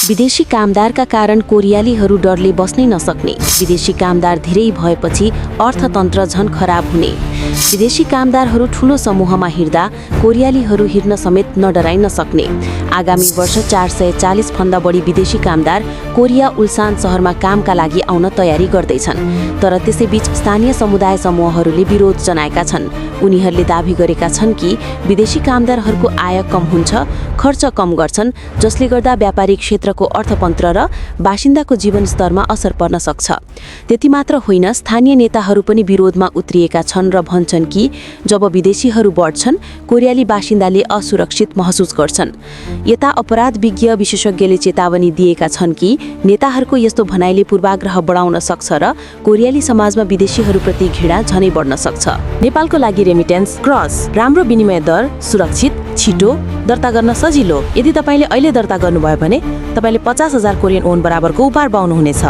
विदेशी कामदारका कारण कोरियालीहरू डरले बस्नै नसक्ने, विदेशी कामदार धेरै भएपछि अर्थतन्त्र झन खराब हुने, विदेशी कामदारहरू ठूलो समूहमा हिँड्दा कोरियालीहरू हिँड्न समेत नडराइ नसक्ने। आगामी वर्ष 440 भन्दा बढी विदेशी कामदार कोरिया उल्सान शहरमा कामका लागि आउन तयारी गर्दैछन्। तर त्यसैबीच स्थानीय समुदाय समूहहरूले विरोध जनाएका छन्। उनीहरूले दाबी गरेका छन् कि विदेशी कामदारहरूको आय कम हुन्छ, खर्च कम गर्छन्, जसले गर्दा व्यापारिक क्षेत्रको अर्थतन्त्र र बासिन्दाको जीवनस्तरमा असर पर्न सक्छ। त्यति मात्र होइन, स्थानीय नेताहरू पनि विरोधमा उत्रिएका छन् र भन्छन् कि जब विदेशीहरू बढ्छन्, कोरियाली बासिन्दाले असुरक्षित महसुस गर्छन्। यता अपराध विज्ञ विशेषज्ञले चेतावनी दिएका छन् कि नेताहरूको यस्तो भनाइले पूर्वाग्रह बढाउन सक्छ र कोरियाली समाजमा विदेशीहरूप्रति घृणा झनै बढ्न सक्छ। नेपालको लागि रेमिटेन्स क्रस, राम्रो विनिमय दर, सुरक्षित, छिटो, दर्ता गर्न सजिलो। यदि तपाईँले अहिले दर्ता गर्नुभयो भने तपाईँले 50,000 कोरियन ओन बराबरको उपहार पाउनुहुनेछ।